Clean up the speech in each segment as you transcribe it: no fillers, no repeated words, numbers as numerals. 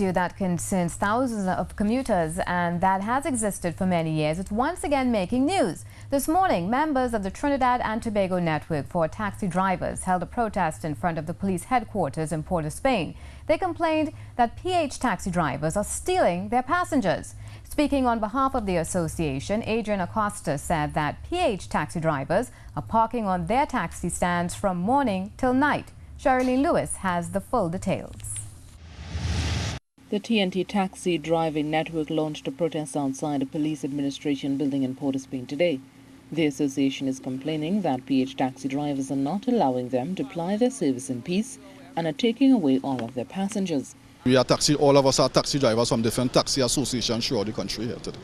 Issue that concerns thousands of commuters and that has existed for many years. It's once again making news. This morning, members of the Trinidad and Tobago Network for Taxi Drivers held a protest in front of the police headquarters in Port of Spain. They complained that PH taxi drivers are stealing their passengers. Speaking on behalf of the association, Adrian Acosta said that PH taxi drivers are parking on their taxi stands from morning till night. Sherilyn Lewis has the full details. The TNT Taxi Driving Network launched a protest outside the police administration building in Port of Spain today. The association is complaining that PH taxi drivers are not allowing them to ply their service in peace and are taking away all of their passengers. All of us are taxi drivers from different taxi associations throughout the country here today.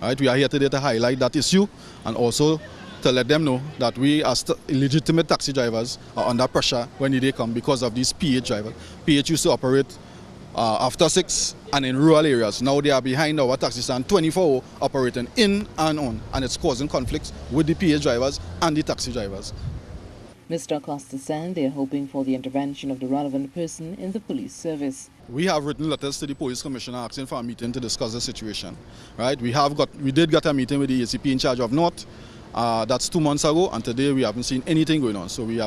Right, we are here today to highlight that issue and also to let them know that we as illegitimate taxi drivers are under pressure when they come because of these PH drivers. PH used to operate after 6 and in rural areas. Now they are behind our taxi stand 24 operating in and on, and it's causing conflicts with the PH drivers and the taxi drivers. Mr. Acosta said they are hoping for the intervention of the relevant person in the police service. We have written letters to the police commissioner asking for a meeting to discuss the situation. Right? We did get a meeting with the ACP in charge of North. That's 2 months ago, and today we haven't seen anything going on. So we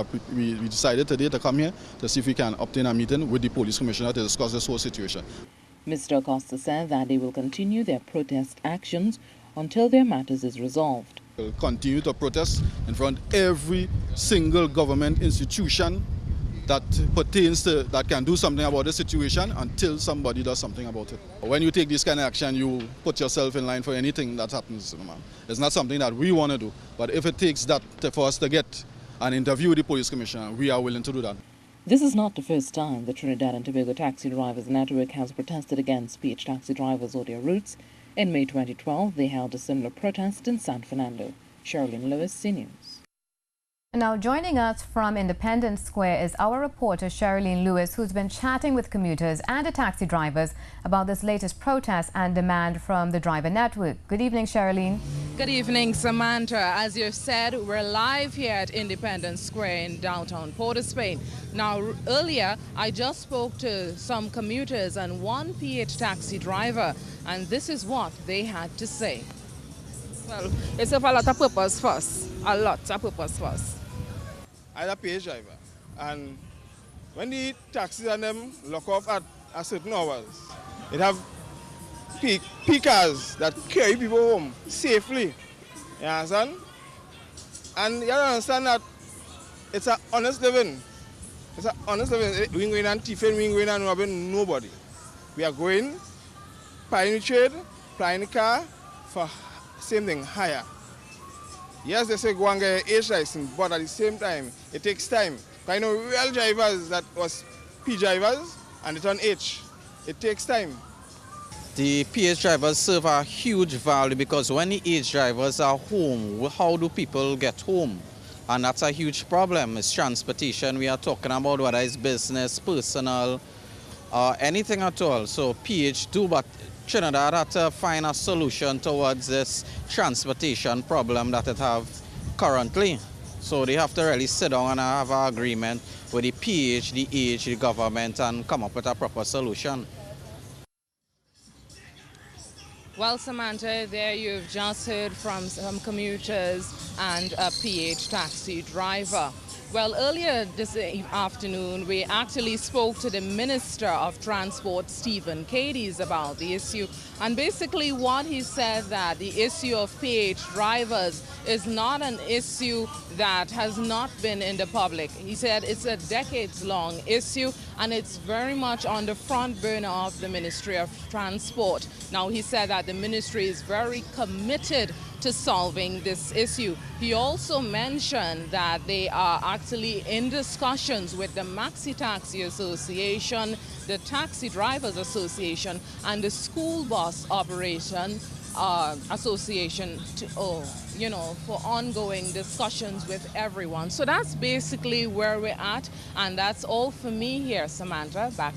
decided today to come here to see if we can obtain a meeting with the police commissioner to discuss this whole situation. Mr. Acosta said that they will continue their protest actions until their matters is resolved. We'll continue to protest in front of every single government institution that can do something about the situation until somebody does something about it. When you take this kind of action, you put yourself in line for anything that happens. It's not something that we want to do, but if it takes that for us to get an interview with the police commissioner, we are willing to do that. This is not the first time the Trinidad and Tobago Taxi Drivers Network has protested against PH taxi drivers or their routes. In May 2012, they held a similar protest in San Fernando. Sherilyn Lewis, CNews. Now joining us from Independence Square is our reporter Sherilyn Lewis, who's been chatting with commuters and the taxi drivers about this latest protest and demand from the driver network. Good evening, Sherilyn. Good evening, Samantha. As you said, we're live here at Independence Square in downtown Port of Spain. Now, earlier, I just spoke to some commuters and one PH taxi driver, and this is what they had to say. Well, it's a lot of purpose first. A lot of purpose first. I'm a PH driver, and when the taxis and them lock off at certain hours, it have pickers that carry people home safely. You understand? And you understand that it's an honest living. It's an honest living. We ain't going and thieving, we ain't going and robbing nobody. We are going, plying the trade, plying the car for same thing, higher. Yes, they say go and get an H license, but at the same time, it takes time. I know real drivers that was P drivers and they turn H. It takes time. The PH drivers serve a huge value because when the H drivers are home, how do people get home? And that's a huge problem. It's transportation we are talking about, whether it's business, personal, anything at all. So PH do, but Trinidad had to find a solution towards this transportation problem that it have currently. So they have to really sit down and have an agreement with the PH, the H, the government, and come up with a proper solution. Well, Samantha, there you've just heard from some commuters and a PH taxi driver. Well, earlier this afternoon, we actually spoke to the Minister of Transport, Stephen Cadiz, about the issue. And basically what he said that the issue of PH drivers is not an issue that has not been in the public. He said it's a decades-long issue and it's very much on the front burner of the Ministry of Transport. Now, he said that the ministry is very committed to solving this issue. He also mentioned that they are actually in discussions with the Maxi Taxi Association, the Taxi Drivers Association, and the School Bus Operation Association for ongoing discussions with everyone. So that's basically where we're at, and that's all for me here, Samantha. Back